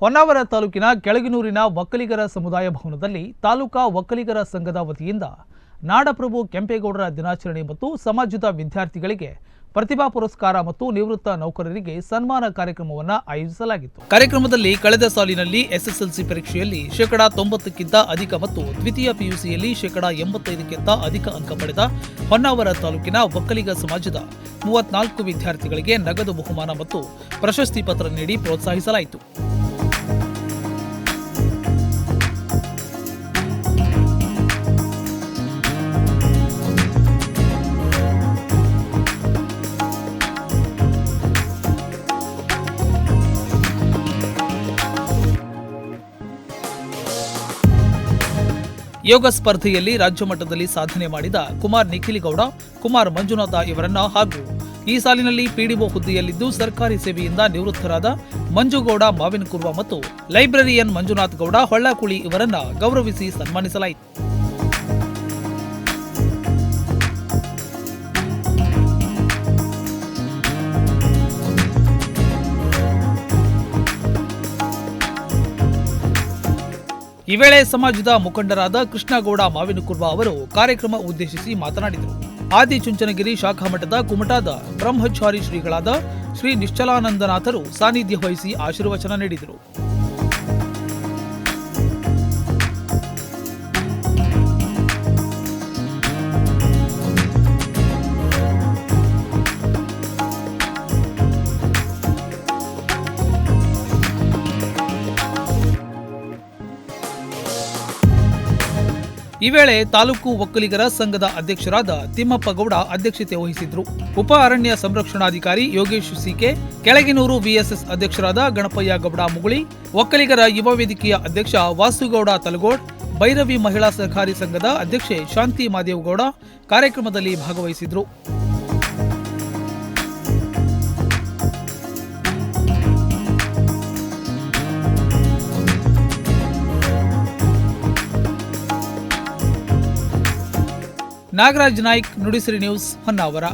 ಹೊನ್ನಾವರ ತಾಲೂಕಿನ ಕೆಳಗಿನೂರಿನ ಒಕ್ಕಲಿಗರ ಸಮುದಾಯ ಭವನದಲ್ಲಿ ತಾಲೂಕಾ ಒಕ್ಕಲಿಗರ ಸಂಘದ ವತಿಯಿಂದ ನಾಡಪ್ರಭು ಕೆಂಪೇಗೌಡರ ದಿನಾಚರಣೆ ಮತ್ತು ಸಮಾಜದ ವಿದ್ಯಾರ್ಥಿಗಳಿಗೆ ಪ್ರತಿಭಾ ಪುರಸ್ಕಾರ ಮತ್ತು ನಿವೃತ್ತ ನೌಕರರಿಗೆ ಸನ್ಮಾನ ಕಾರ್ಯಕ್ರಮವನ್ನು ಆಯೋಜಿಸಲಾಗಿತ್ತು. ಕಾರ್ಯಕ್ರಮದಲ್ಲಿ ಕಳೆದ ಸಾಲಿನಲ್ಲಿ ಎಸ್ಎಸ್ಎಲ್ಸಿ ಪರೀಕ್ಷೆಯಲ್ಲಿ ಶೇಕಡಾ 90ಕ್ಕಿಂತ ಅಧಿಕ ಮತ್ತು ದ್ವಿತೀಯ ಪಿಯುಸಿಯಲ್ಲಿ ಶೇಕಡಾ 85ಕ್ಕಿಂತ ಅಧಿಕ ಅಂಕ ಪಡೆದ ಹೊನ್ನಾವರ ತಾಲೂಕಿನ ಒಕ್ಕಲಿಗ ಸಮಾಜದ 34 ವಿದ್ಯಾರ್ಥಿಗಳಿಗೆ ನಗದು ಬಹುಮಾನ ಮತ್ತು ಪ್ರಶಸ್ತಿ ಪತ್ರ ನೀಡಿ ಪ್ರೋತ್ಸಾಹಿಸಲಾಯಿತು. ಯೋಗ ಸ್ಪರ್ಧೆಯಲ್ಲಿ ರಾಜ್ಯ ಮಟ್ಟದಲ್ಲಿ ಸಾಧನೆ ಮಾಡಿದ ಕುಮಾರ್ ನಿಖಿಲಿಗೌಡ, ಕುಮಾರ್ ಮಂಜುನಾಥ ಇವರನ್ನ ಹಾಗೂ ಈ ಸಾಲಿನಲ್ಲಿ ಪಿಡಿಒ ಹುದ್ದೆಯಲ್ಲಿದ್ದು ಸರ್ಕಾರಿ ಸೇವೆಯಿಂದ ನಿವೃತ್ತರಾದ ಮಂಜುಗೌಡ ಮಾವಿನಕುರ್ವ ಮತ್ತು ಲೈಬ್ರರಿಯನ್ ಮಂಜುನಾಥ್ ಗೌಡ ಹೊಳ್ಳಕುಳಿ ಇವರನ್ನ ಗೌರವಿಸಿ ಸನ್ಮಾನಿಸಲಾಯಿತು. ಈ ವೇಳೆ ಸಮಾಜದ ಮುಖಂಡರಾದ ಕೃಷ್ಣಗೌಡ ಮಾವಿನಕುರ್ವ ಅವರು ಕಾರ್ಯಕ್ರಮ ಉದ್ದೇಶಿಸಿ ಮಾತನಾಡಿದರು. ಆದಿಚುಂಚನಗಿರಿ ಶಾಖಾ ಮಠದ ಕುಮಟಾದ ಬ್ರಹ್ಮಚಾರಿ ಶ್ರೀಗಳಾದ ಶ್ರೀ ನಿಶ್ಚಲಾನಂದನಾಥರು ಸಾನ್ನಿಧ್ಯ ವಹಿಸಿ ಆಶೀರ್ವಚನ ನೀಡಿದರು. ಈ ವೇಳೆ ತಾಲೂಕು ಒಕ್ಕಲಿಗರ ಸಂಘದ ಅಧ್ಯಕ್ಷರಾದ ತಿಮ್ಮಪ್ಪ ಗೌಡ ಅಧ್ಯಕ್ಷತೆ ವಹಿಸಿದ್ರು. ಉಪ ಅರಣ್ಯ ಸಂರಕ್ಷಣಾಧಿಕಾರಿ ಯೋಗೇಶ್ ಸಿಕೆ, ಕೆಳಗಿನೂರು ವಿಎಸ್ಎಸ್ ಅಧ್ಯಕ್ಷರಾದ ಗಣಪಯ್ಯ ಗೌಡ ಮುಗುಳಿ, ಒಕ್ಕಲಿಗರ ಯುವ ವೇದಿಕೆಯ ಅಧ್ಯಕ್ಷ ವಾಸುಗೌಡ ತಲಗೋಡ್, ಭೈರವಿ ಮಹಿಳಾ ಸಹಕಾರಿ ಸಂಘದ ಅಧ್ಯಕ್ಷೆ ಶಾಂತಿ ಮಾದೇವಗೌಡ ಕಾರ್ಯಕ್ರಮದಲ್ಲಿ ಭಾಗವಹಿಸಿದ್ರು. ನಾಗರಾಜ್ ನಾಯ್ಕ್, ನುಡಿಸಿರಿ ನ್ಯೂಸ್, ಹೊನ್ನಾವರ.